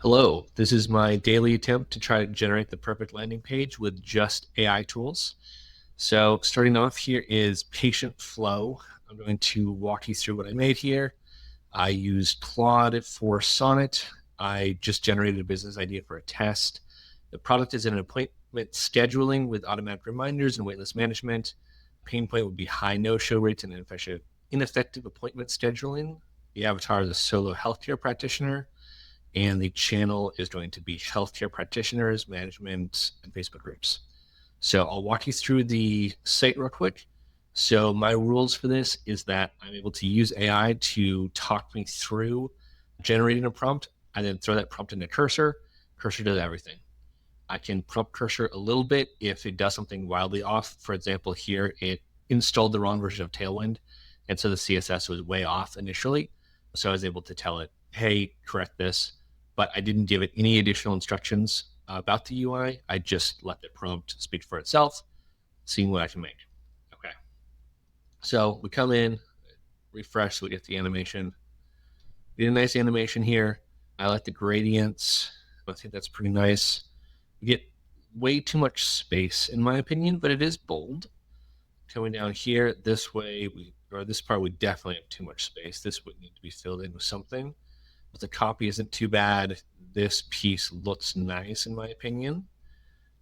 Hello, this is my daily attempt to try to generate the perfect landing page with just AI tools. So starting off here is patient flow. I'm going to walk you through what I made here. I used Claude for Sonnet. I just generated a business idea for a test. The product is an appointment scheduling with automatic reminders and waitlist management. Pain point would be high no-show rates and ineffective appointment scheduling. The avatar is a solo healthcare practitioner, and the channel is going to be healthcare practitioners, management, and Facebook groups. So I'll walk you through the site real quick. So my rules for this is that I'm able to use AI to talk me through generating a prompt. I then throw that prompt into Cursor. Cursor does everything. I can prompt Cursor a little bit if it does something wildly off. For example, here it installed the wrong version of Tailwind, and so the CSS was way off initially. So I was able to tell it, hey, correct this, but I didn't give it any additional instructions about the UI. I just let the prompt speak for itself, seeing what I can make. Okay. So we come in, refresh, so we get the animation. We get a nice animation here. I like the gradients. I think that's pretty nice. We get way too much space, in my opinion, but it is bold. Coming down here, this way, this part, we definitely have too much space. This would need to be filled in with something. But the copy isn't too bad. This piece looks nice, in my opinion.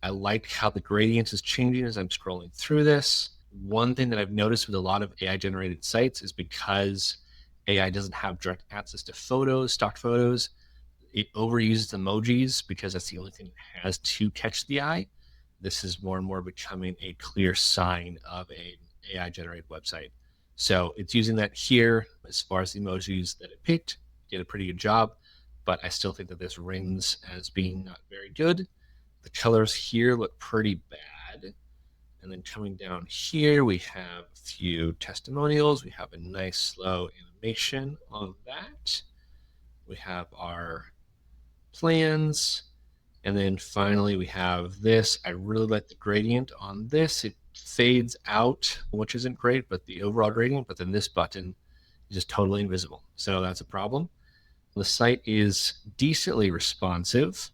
I like how the gradient is changing as I'm scrolling through this. One thing that I've noticed with a lot of AI generated sites is because AI doesn't have direct access to photos, stock photos, it overuses emojis because that's the only thing it has to catch the eye. This is more and more becoming a clear sign of an AI generated website. So it's using that here as far as the emojis that it picked, did a pretty good job, but I still think that this rings as being not very good. The colors here look pretty bad. And then coming down here, we have a few testimonials. We have a nice slow animation on that. We have our plans. And then finally, we have this. I really like the gradient on this. It fades out, which isn't great, but the overall gradient, but then this button is just totally invisible. So that's a problem. The site is decently responsive.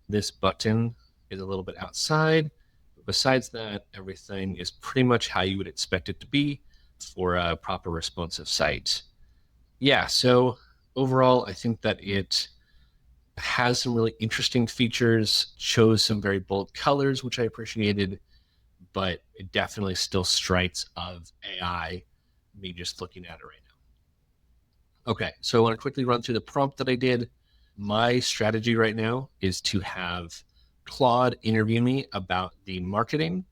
This button is a little bit outside. But besides that, everything is pretty much how you would expect it to be for a proper responsive site. Yeah, so overall, I think that it has some really interesting features, chose some very bold colors, which I appreciated, but it definitely still strikes of AI, me just looking at it right now. Okay, so I want to quickly run through the prompt that I did. My strategy right now is to have Claude interview me about the marketing,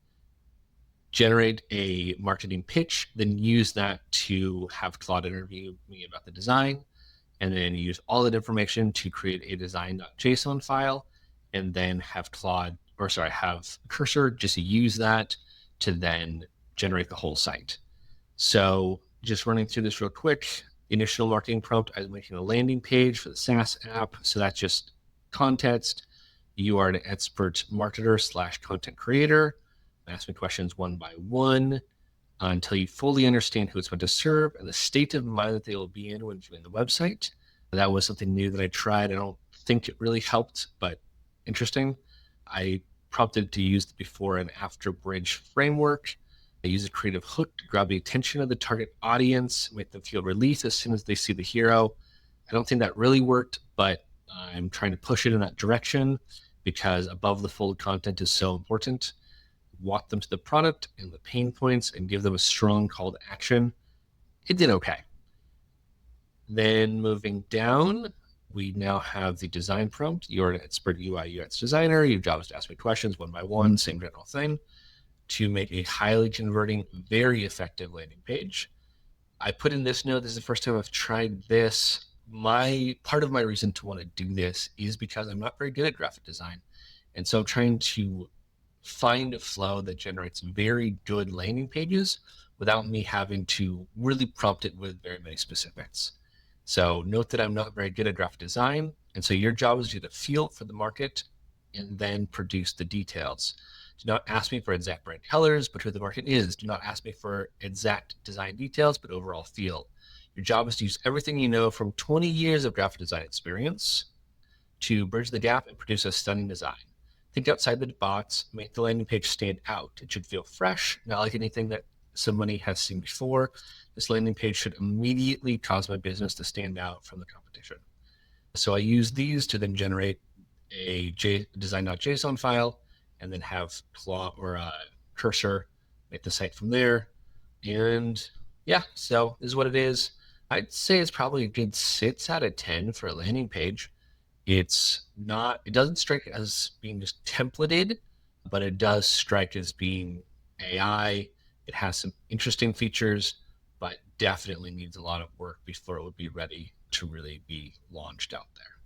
generate a marketing pitch, then use that to have Claude interview me about the design, and then use all that information to create a design.json file, and then have have Cursor just use that to then generate the whole site. So just running through this real quick, initial marketing prompt, I was making a landing page for the SaaS app. So that's just context. You are an expert marketer / content creator. Ask me questions one by one until you fully understand who it's meant to serve and the state of mind that they will be in when viewing the website. That was something new that I tried. I don't think it really helped, but interesting. I prompted to use the before and after bridge framework. I use a creative hook to grab the attention of the target audience, make them feel relief as soon as they see the hero. I don't think that really worked, but I'm trying to push it in that direction because above the fold content is so important. Walk them to the product and the pain points and give them a strong call to action. It did okay. Then moving down, we now have the design prompt. You're an expert UI UX designer. Your job is to ask me questions one by one, same general thing, to make a highly converting, very effective landing page. I put in this note. This is the first time I've tried this. Part of my reason to want to do this is because I'm not very good at graphic design. And so I'm trying to find a flow that generates very good landing pages without me having to really prompt it with very many specifics. So note that I'm not very good at graphic design. And so your job is to get a feel for the market and then produce the details. Do not ask me for exact brand colors, but who the market is. Do not ask me for exact design details, but overall feel. Your job is to use everything you know from 20 years of graphic design experience to bridge the gap and produce a stunning design. Think outside the box, make the landing page stand out. It should feel fresh, not like anything that somebody has seen before. This landing page should immediately cause my business to stand out from the competition. So I use these to then generate a design.json file and then have Claw or Cursor make the site from there. And yeah, so this is what it is. I'd say it's probably a good 6 out of 10 for a landing page. It doesn't strike as being just templated, but it does strike as being AI. It has some interesting features, but definitely needs a lot of work before it would be ready to really be launched out there.